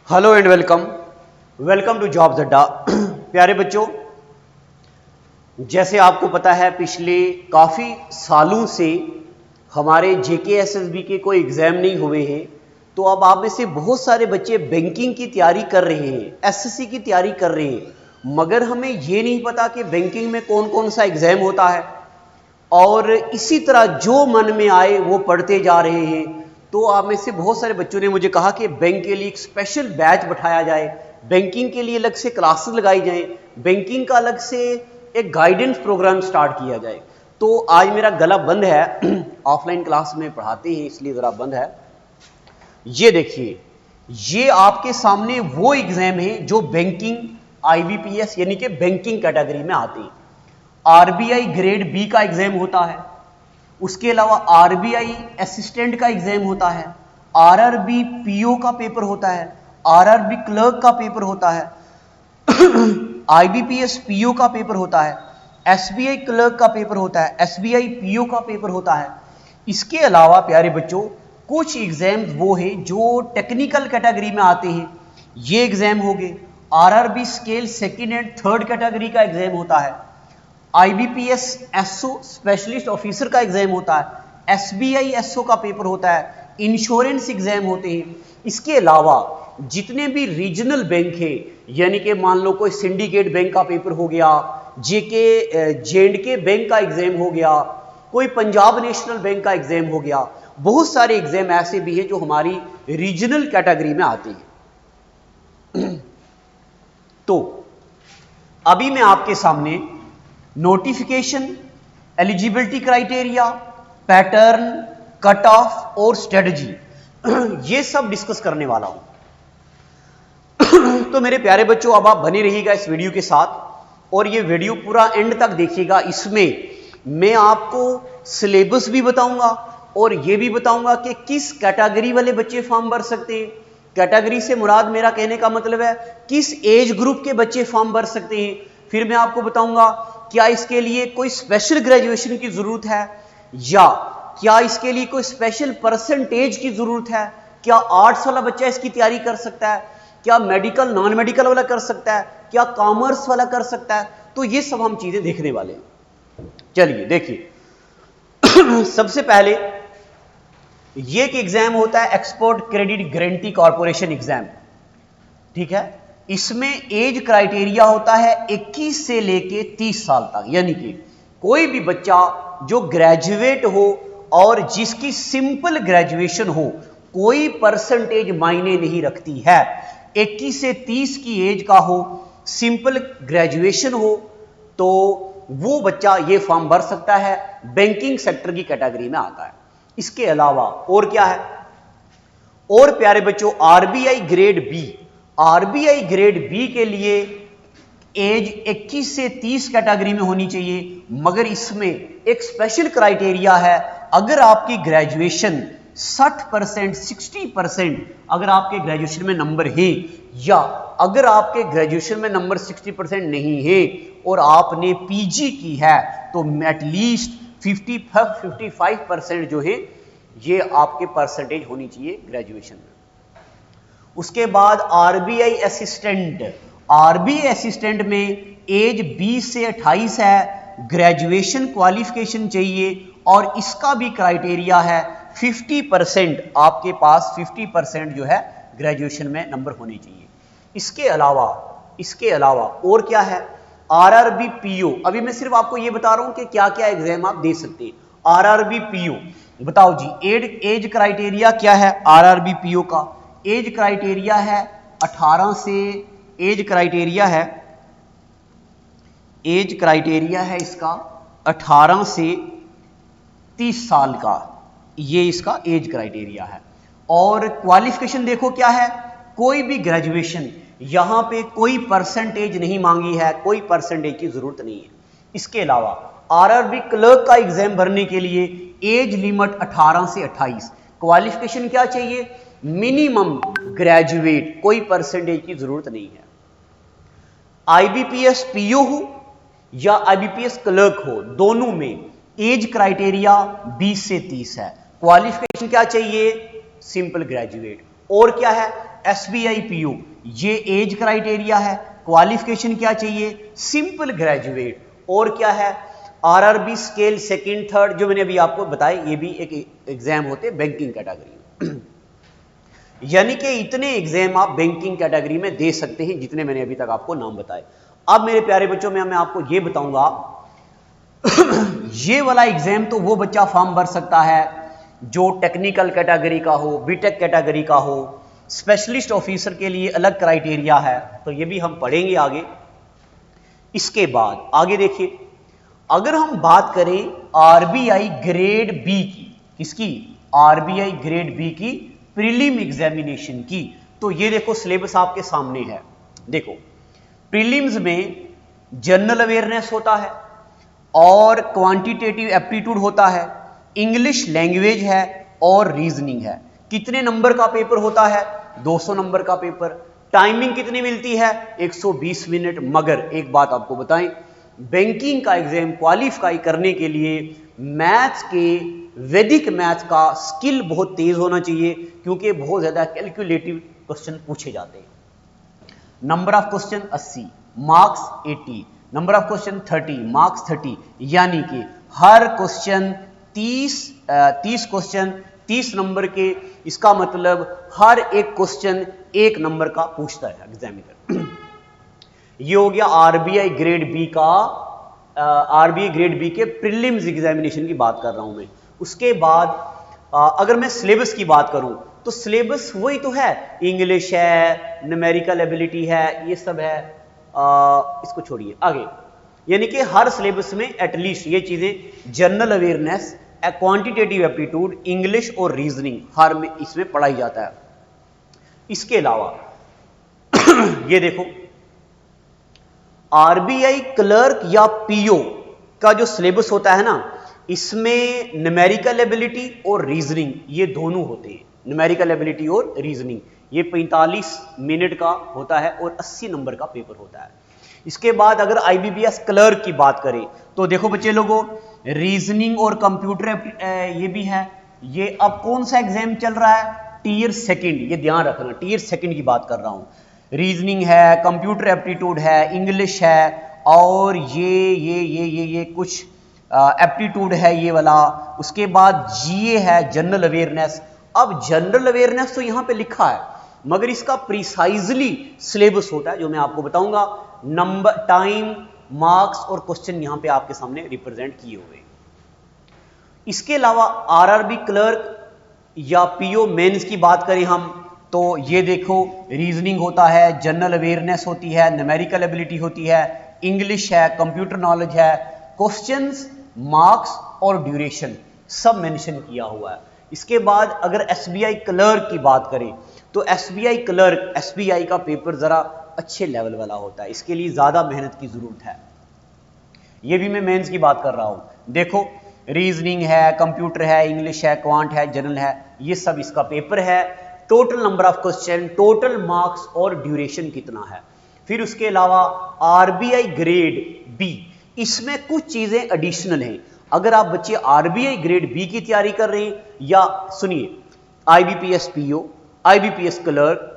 Hello and welcome to jobs Adda. प्यारे बच्चों, जैसे आपको पता है पिछले काफ़ी सालों से हमारे जेकेएसएसबी के कोई एग्ज़ाम नहीं हुए हैं, तो अब आप में से बहुत सारे बच्चे बैंकिंग की तैयारी कर रहे हैं, एसएससी की तैयारी कर रहे हैं, मगर हमें ये नहीं पता कि बैंकिंग में कौन कौन सा एग्ज़ाम होता है। और इसी तरह जो मन में आए वो पढ़ते जा रहे हैं। तो आप में से बहुत सारे बच्चों ने मुझे कहा कि बैंक के लिए एक स्पेशल बैच बैठाया जाए, बैंकिंग के लिए अलग से क्लासेस लगाई जाएं, बैंकिंग का अलग से एक गाइडेंस प्रोग्राम स्टार्ट किया जाए। तो आज मेरा गला बंद है, ऑफलाइन क्लास में पढ़ाते हैं इसलिए ज़रा बंद है। ये देखिए, ये आपके सामने वो एग्जाम है जो बैंकिंग आईबीपीएस यानी कि बैंकिंग कैटेगरी में आते हैं। आरबीआई ग्रेड बी का एग्जाम होता है, उसके अलावा आरबीआई असिस्टेंट का एग्जाम होता है, आरआरबी पीओ का पेपर होता है, आरआरबी क्लर्क का पेपर होता है, आईबीपीएस पीओ का पेपर होता है, एसबीआई क्लर्क का पेपर होता है, एसबीआई पीओ का पेपर होता है। इसके अलावा प्यारे बच्चों कुछ एग्जाम वो है जो टेक्निकल कैटेगरी में आते हैं। ये एग्जाम हो गए। RRB scale second and third category का एग्जाम होता है, आईबीपीएस एसओ स्पेशलिस्ट ऑफिसर का एग्जाम होता है, एसबीआई एसओ का पेपर होता है, इंश्योरेंस एग्जाम होते हैं। इसके अलावा जितने भी रीजनल बैंक है, यानी कि मान लो कोई सिंडिकेट बैंक का पेपर हो गया, जेएंडके बैंक का एग्जाम हो गया, कोई पंजाब नेशनल बैंक का एग्जाम हो गया, बहुत सारे एग्जाम ऐसे भी हैं जो हमारी रीजनल कैटेगरी में आते हैं। तो अभी मैं आपके सामने notification, eligibility criteria, pattern, cut off और स्ट्रेटजी ये सब डिस्कस करने वाला हूं। तो मेरे प्यारे बच्चों, अब आप बने रहिएगा इस वीडियो के साथ और ये वीडियो पूरा एंड तक देखिएगा। इसमें मैं आपको सिलेबस भी बताऊंगा और ये भी बताऊंगा कि किस कैटेगरी वाले बच्चे फॉर्म भर सकते हैं। कैटेगरी से मुराद मेरा कहने का मतलब है किस एज ग्रुप के बच्चे फॉर्म भर सकते हैं। फिर मैं आपको बताऊंगा क्या इसके लिए कोई स्पेशल ग्रेजुएशन की जरूरत है या क्या इसके लिए कोई स्पेशल परसेंटेज की जरूरत है, क्या आर्ट्स वाला बच्चा इसकी तैयारी कर सकता है, क्या मेडिकल नॉन मेडिकल वाला कर सकता है, क्या कॉमर्स वाला कर सकता है। तो ये सब हम चीजें देखने वाले हैं। चलिए देखिए, सबसे पहले ये एक एग्जाम होता है export credit guarantee corporation exam, ठीक है। इसमें एज क्राइटेरिया होता है 21 से लेके 30 साल तक, यानी कि कोई भी बच्चा जो ग्रेजुएट हो और जिसकी सिंपल ग्रेजुएशन हो, कोई परसेंटेज मायने नहीं रखती है। 21 से 30 की एज का हो, सिंपल ग्रेजुएशन हो, तो वो बच्चा ये फॉर्म भर सकता है, बैंकिंग सेक्टर की कैटेगरी में आता है। इसके अलावा और क्या है, और प्यारे बच्चों RBI grade B, RBI grade B के लिए एज 21 से 30 कैटेगरी में होनी चाहिए, मगर इसमें एक स्पेशल क्राइटेरिया है। अगर आपकी ग्रेजुएशन 60%, 60% अगर आपके ग्रेजुएशन में नंबर है, या अगर आपके ग्रेजुएशन में नंबर 60% नहीं है और आपने पीजी की है, तो एटलीस्ट 55% जो है ये आपके परसेंटेज होनी चाहिए ग्रेजुएशन में। उसके बाद आरबीआई असिस्टेंट, आरबीआई असिस्टेंट में एज 20 से 28 है, ग्रेजुएशन क्वालिफिकेशन चाहिए और इसका भी क्राइटेरिया है 50%, आपके पास 50% जो है ग्रेजुएशन में नंबर होने चाहिए। इसके अलावा और क्या है, आरआरबी पीओ। अभी मैं सिर्फ आपको ये बता रहा हूं कि क्या क्या एग्जाम आप दे सकते हैं। आरआरबी पीओ बताओ जी, एज क्राइटेरिया क्या है आरआरबी पीओ का? एज क्राइटेरिया है 18 से, एज क्राइटेरिया है इसका 18 से 30 साल का, ये इसका एज क्राइटेरिया है। और क्वालिफिकेशन देखो क्या है, कोई भी ग्रेजुएशन, यहां पे कोई परसेंटेज नहीं मांगी है, कोई परसेंटेज की जरूरत नहीं है। इसके अलावा आरआरबी क्लर्क का एग्जाम भरने के लिए एज लिमिट 18 से 28, क्वालिफिकेशन क्या चाहिए, मिनिमम ग्रेजुएट, कोई परसेंटेज की जरूरत नहीं है। आईबीपीएस पीओ हो या आईबीपीएस क्लर्क हो, दोनों में एज क्राइटेरिया 20 से 30 है। क्वालिफिकेशन क्या चाहिए, सिंपल ग्रेजुएट। और क्या है SBI PO, ये एज क्राइटेरिया है। क्वालिफिकेशन क्या चाहिए, सिंपल ग्रेजुएट। और क्या है RRB स्केल सेकंड थर्ड, जो मैंने अभी आपको बताया, ये भी एक एग्जाम होते हैं बैंकिंग कैटेगरी में। यानी कि इतने एग्जाम आप बैंकिंग कैटेगरी में दे सकते हैं जितने मैंने अभी तक आपको नाम बताए। अब मेरे प्यारे बच्चों में मैं आपको ये बताऊंगा ये वाला एग्जाम तो वो बच्चा फॉर्म भर सकता है जो टेक्निकल कैटेगरी का हो, बीटेक कैटेगरी का हो। स्पेशलिस्ट ऑफिसर के लिए अलग क्राइटेरिया है, तो ये भी हम पढ़ेंगे आगे। इसके बाद आगे देखिए, अगर हम बात करें RBI ग्रेड बी की, किसकी, RBI ग्रेड बी की प्रीलिम एग्जामिनेशन की, तो ये देखो सिलेबस आपके सामने है। देखो प्रीलिम्स में जनरल अवेयरनेस होता है और क्वांटिटेटिव एप्टीट्यूड होता है, इंग्लिश लैंग्वेज है और रीजनिंग है। कितने नंबर का पेपर होता है, 200 नंबर का पेपर। टाइमिंग कितनी मिलती है, 120 मिनट। मगर एक बात आपको बताएं, बैंकिंग का एग्जाम क्वालिफाई करने के लिए मैथ्स के, वैदिक मैथ्स का स्किल बहुत तेज होना चाहिए, क्योंकि बहुत ज्यादा कैलकुलेटिव क्वेश्चन पूछे जाते हैं। Number of question 80, marks 80, number of question 30, marks 30, यानी कि हर क्वेश्चन 30 क्वेश्चन 30 नंबर के। इसका मतलब हर एक क्वेश्चन 1 नंबर का पूछता है एग्जामिनर। ये हो गया RBI ग्रेड बी का, RBI ग्रेड बी के प्रीलिम्स एग्जामिनेशन की बात कर रहा हूं मैं। उसके बाद अगर मैं सिलेबस की बात करूं तो सिलेबस वही तो है, इंग्लिश है, न्यूमेरिकल एबिलिटी है, ये सब है। इसको छोड़िए आगे, यानी कि हर सिलेबस में एटलीस्ट ये चीजें, general awareness, quantitative aptitude, English और रीजनिंग हर में इसमें पढ़ाई जाता है। इसके अलावा ये देखो RBI क्लर्क या PO का जो सिलेबस होता है ना, इसमें न्यूमेरिकल एबिलिटी और रीजनिंग ये दोनों होते हैं। न्यूमेरिकल एबिलिटी और रीजनिंग ये 45 मिनट का होता है और 80 नंबर का पेपर होता है। इसके बाद अगर IBPS क्लर्क की बात करें तो देखो बच्चे लोगों, रीजनिंग और कंप्यूटर ये भी है। ये अब कौन सा एग्जाम चल रहा है, टियर सेकंड, ये ध्यान रखना, टियर सेकंड की बात कर रहा हूं। रीजनिंग है, कंप्यूटर एप्टीट्यूड है, इंग्लिश है और ये कुछ एप्टीट्यूड है ये वाला। उसके बाद GA है, जनरल अवेयरनेस। अब जनरल अवेयरनेस तो यहां पे लिखा है, मगर इसका प्रिसाइजली सिलेबस होता है जो मैं आपको बताऊंगा। नंबर, टाइम, मार्क्स और क्वेश्चन यहां पे आपके सामने रिप्रेजेंट किए हुए। इसके अलावा RRB क्लर्क या PO मेंस की बात करें हम तो ये देखो, रीजनिंग होता है, जनरल अवेयरनेस होती है, न्यूमेरिकल एबिलिटी होती है, इंग्लिश है, कंप्यूटर नॉलेज है, क्वेश्चंस, मार्क्स और ड्यूरेशन सब मेंशन किया हुआ है। इसके बाद अगर SBI क्लर्क की बात करें तो SBI क्लर्क, SBI का पेपर जरा अच्छे लेवल वाला होता है, इसके लिए ज्यादा मेहनत की जरूरत है। ये भी मैं मेंस की बात कर रहा हूं। देखो रीजनिंग है, कंप्यूटर है, इंग्लिश है, क्वांट है, जनरल है, ये सब इसका पेपर है। Total number of question, total marks और ड्यूरेशन कितना है। फिर उसके अलावा RBI ग्रेड बी, इसमें कुछ चीजें एडिशनल हैं। अगर आप बच्चे RBI ग्रेड बी की तैयारी कर रहे हैं, या सुनिए IBPS PO, IBPS clerk,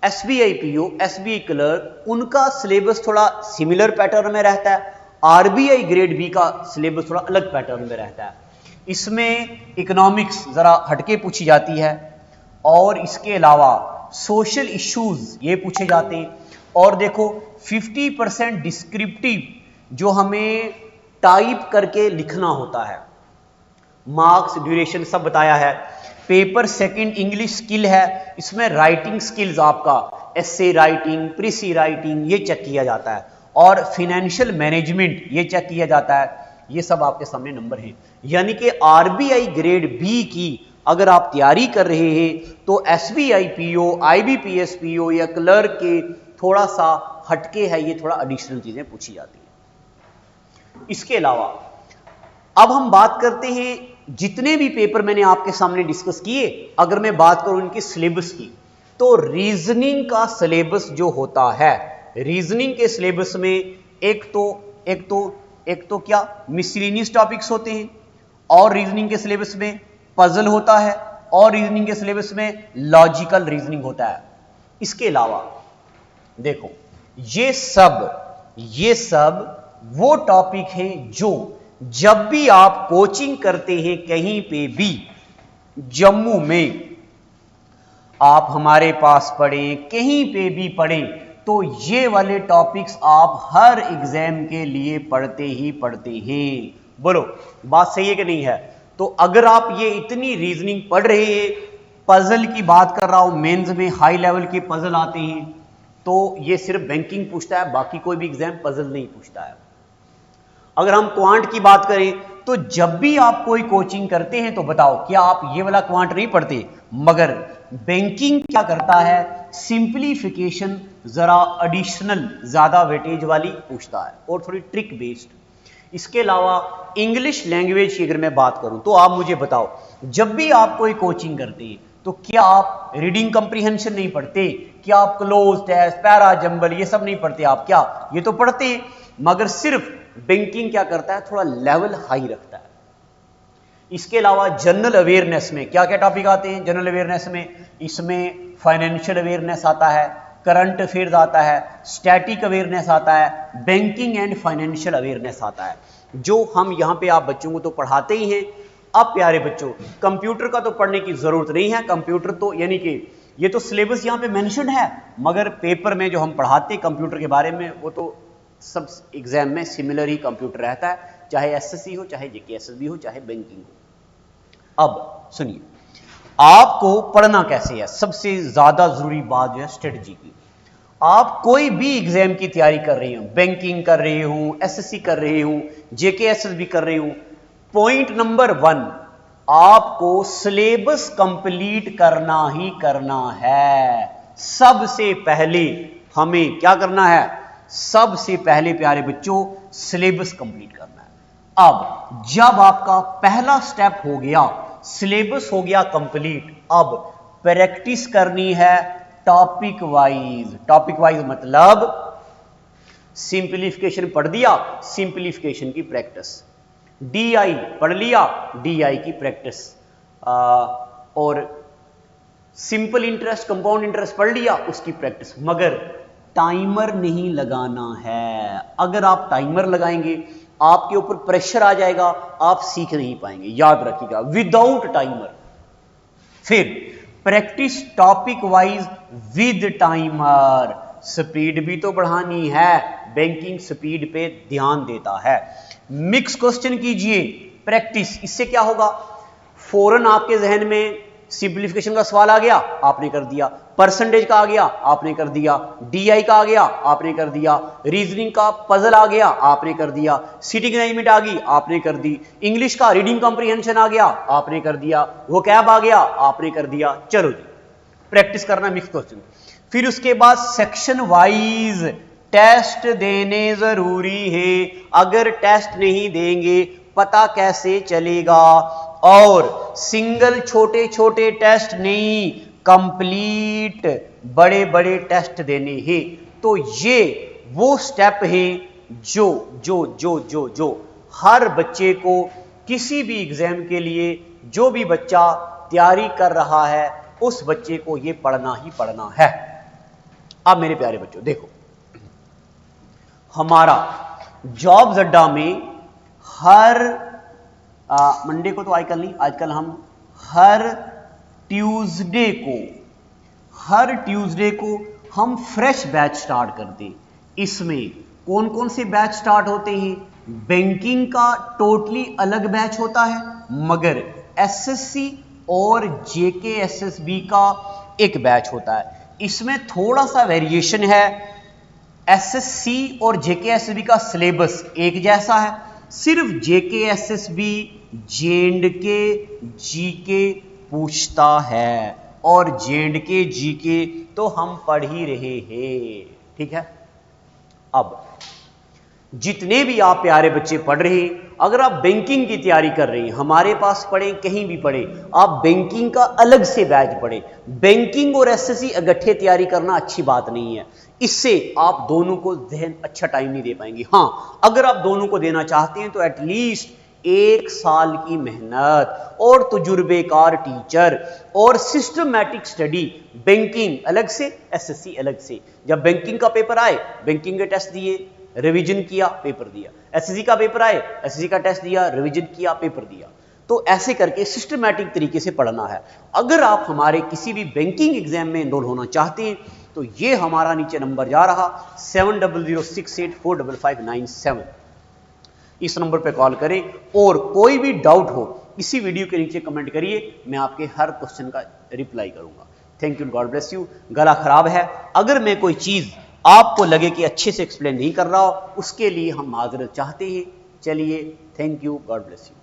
SBI PO, SBI clerk, उनका सिलेबस थोड़ा सिमिलर पैटर्न में रहता है। RBI ग्रेड बी का सिलेबस थोड़ा अलग पैटर्न में रहता है। इसमें इकोनॉमिक्स जरा हटके पूछी जाती है और इसके अलावा सोशल इश्यूज ये पूछे जाते हैं। और देखो 50% डिस्क्रिप्टिव जो हमें टाइप करके लिखना होता है, मार्क्स, ड्यूरेशन सब बताया है। पेपर सेकंड इंग्लिश स्किल है, इसमें राइटिंग स्किल्स आपका एसे राइटिंग, प्रीसी राइटिंग ये चेक किया जाता है और फाइनेंशियल मैनेजमेंट ये चेक किया जाता है। ये सब आपके सामने नंबर हैं। यानी कि RBI ग्रेड बी की अगर आप तैयारी कर रहे हैं तो SBI PO, IBPS PO या क्लर्क के थोड़ा सा हटके है, ये थोड़ा एडिशनल चीजें पूछी जाती हैं। इसके अलावा अब हम बात करते हैं जितने भी पेपर मैंने आपके सामने डिस्कस किए, अगर मैं बात करूं इनके सिलेबस की, तो रीजनिंग का सिलेबस जो होता है, रीजनिंग के सिलेबस में एक तो क्या मिसलेनियस टॉपिक्स होते हैं, और रीजनिंग के सिलेबस में पजल होता है, और रीजनिंग के सिलेबस में लॉजिकल रीजनिंग होता है। इसके अलावा देखो ये सब वो टॉपिक हैं जो जब भी आप कोचिंग करते हैं कहीं पे भी, जम्मू में आप हमारे पास पढ़ें, कहीं पे भी पढ़ें, तो ये वाले टॉपिक्स आप हर एग्जाम के लिए पढ़ते ही पढ़ते हैं। बोलो बात सही है कि नहीं है? तो अगर आप ये इतनी रीजनिंग पढ़ रहे हैं, पजल की बात कर रहा हूं, मेंस में हाई लेवल के पजल आते हैं, तो ये सिर्फ बैंकिंग पूछता है, बाकी कोई भी एग्जाम पजल नहीं पूछता है। अगर हम क्वांट की बात करें तो जब भी आप कोई कोचिंग करते हैं तो बताओ क्या आप ये वाला क्वांट नहीं पढ़ते? मगर बैंकिंग क्या करता है, सिंप्लीफिकेशन जरा एडिशनल ज्यादा वेटेज वाली पूछता है और थोड़ी ट्रिक बेस्ड। इसके अलावा इंग्लिश लैंग्वेज की अगर मैं बात करूं तो आप मुझे बताओ, जब भी आप कोई कोचिंग करते हैं तो क्या आप रीडिंग कंप्रीहेंशन नहीं पढ़ते? क्या आप क्लोज टेस्ट, पैरा जंबल ये सब नहीं पढ़ते? आप क्या ये तो पढ़ते हैं, मगर सिर्फ बैंकिंग क्या करता है, थोड़ा लेवल हाई रखता है। इसके अलावा जनरल अवेयरनेस में क्या क्या टॉपिक आते हैं? जनरल अवेयरनेस में इसमें फाइनेंशियल अवेयरनेस आता है, करंट अफेयर्स आता है, स्टैटिक अवेयरनेस आता है, बैंकिंग एंड फाइनेंशियल अवेयरनेस आता है, जो हम यहाँ पे आप बच्चों को तो पढ़ाते ही हैं। अब प्यारे बच्चों, कंप्यूटर का तो पढ़ने की जरूरत नहीं है, कंप्यूटर तो यानी कि ये तो सिलेबस यहाँ पे मेंशन है, मगर पेपर में जो हम पढ़ाते हैं कंप्यूटर के बारे में वो तो सब एग्जाम में सिमिलर ही कंप्यूटर रहता है, चाहे एसएससी हो, चाहे जेकेएसएसबी हो, चाहे बैंकिंग हो। अब सुनिए, आपको पढ़ना कैसे है, सबसे ज्यादा जरूरी बात जो है स्ट्रेटजी की। आप कोई भी एग्जाम की तैयारी कर रहे हो, बैंकिंग कर रहे हो, एसएससी कर रहे हो, जेकेएसएसबी कर रहे हो, पॉइंट नंबर 1 आपको सिलेबस कंप्लीट करना ही करना है। सबसे पहले हमें क्या करना है? सबसे पहले प्यारे बच्चों सिलेबस कंप्लीट करना है। अब जब आपका पहला स्टेप हो गया, सिलेबस हो गया कंप्लीट, अब प्रैक्टिस करनी है टॉपिक वाइज। टॉपिक वाइज मतलब सिंपलीफिकेशन पढ़ दिया, सिंपलीफिकेशन की प्रैक्टिस, डीआई पढ़ लिया, डीआई की प्रैक्टिस, और सिंपल इंटरेस्ट, कंपाउंड इंटरेस्ट पढ़ लिया, उसकी प्रैक्टिस। मगर टाइमर नहीं लगाना है। अगर आप टाइमर लगाएंगे आपके ऊपर प्रेशर आ जाएगा, आप सीख नहीं पाएंगे, याद रखिएगा, विदाउट टाइमर। फिर practice topic wise with timer. Speed भी तो बढ़ानी है, बैंकिंग स्पीड पे ध्यान देता है। मिक्स क्वेश्चन कीजिए, प्रैक्टिस, इससे क्या होगा, फौरन आपके जहन में सिंप्लीफिकेशन का सवाल आ गया, आपने कर दिया, परसेंटेज का आ गया, आपने कर दिया, डीआई का आ गया, आपने कर दिया, रीजनिंग का पजल आ गया, आपने कर दिया, सिटिंग अरेंजमेंट आ गई, आपने कर दी, इंग्लिश का रीडिंग कॉम्प्रिहेंशन आ गया, आपने कर दिया, वोकैब आ गया, आपने कर दिया। चलो जी, प्रैक्टिस करना मिक्स क्वेश्चन। फिर उसके बाद सेक्शन वाइज टेस्ट देने जरूरी है। अगर टेस्ट नहीं देंगे पता कैसे चलेगा? और सिंगल छोटे छोटे टेस्ट नहीं, कंप्लीट बड़े बड़े टेस्ट देने हैं। तो ये वो स्टेप हैं जो जो जो जो जो हर बच्चे को किसी भी एग्जाम के लिए, जो भी बच्चा तैयारी कर रहा है उस बच्चे को ये पढ़ना ही पढ़ना है। अब मेरे प्यारे बच्चों देखो, हमारा जॉब्स अड्डा में हर मंडे को तो आजकल नहीं, आजकल हम हर ट्यूसडे को हम फ्रेश बैच स्टार्ट करते हैं। इसमें कौन कौन से बैच स्टार्ट होते हैं? बैंकिंग का टोटली अलग बैच होता है, मगर एसएससी और जेकेएसएसबी का एक बैच होता है। इसमें थोड़ा सा वेरिएशन है, एसएससी और जेकेएसएसबी का सिलेबस एक जैसा है, सिर्फ जेकेएसएसबी जेएंडके जीके पूछता है, और जेएंडके जीके तो हम पढ़ ही रहे हैं, ठीक है। अब जितने भी आप प्यारे बच्चे पढ़ रहे हैं, अगर आप बैंकिंग की तैयारी कर रहे हैं, हमारे पास पढ़े, कहीं भी पढ़े, आप बैंकिंग का अलग से बैच पढ़े। बैंकिंग और एसएससी इकट्ठे तैयारी करना अच्छी बात नहीं है, इससे आप दोनों को जहन अच्छा टाइम नहीं दे पाएंगे। हाँ, अगर आप दोनों को देना चाहते हैं तो एटलीस्ट 1 साल की मेहनत और तजुर्बेकार टीचर और सिस्टमैटिक स्टडी, बैंकिंग अलग से, एसएससी अलग से। जब बैंकिंग का पेपर आए, बैंकिंग के टेस्ट दिए, रिवीजन किया, पेपर दिया। एसएससी का पेपर आए, एसएससी का टेस्ट दिया, रिवीजन किया, पेपर दिया। तो ऐसे करके सिस्टमैटिक तरीके से पढ़ना है। अगर आप हमारे किसी भी बैंकिंग एग्जाम में एनरोल होना चाहते हैं तो ये हमारा नीचे नंबर जा रहा 7006845597, इस नंबर पे कॉल करें और कोई भी डाउट हो इसी वीडियो के नीचे कमेंट करिए, मैं आपके हर क्वेश्चन का रिप्लाई करूंगा। Thank you, God bless you. गला खराब है, अगर मैं कोई चीज आपको लगे कि अच्छे से एक्सप्लेन नहीं कर रहा हो उसके लिए हम माजरत चाहते हैं। चलिए, thank you, God bless you.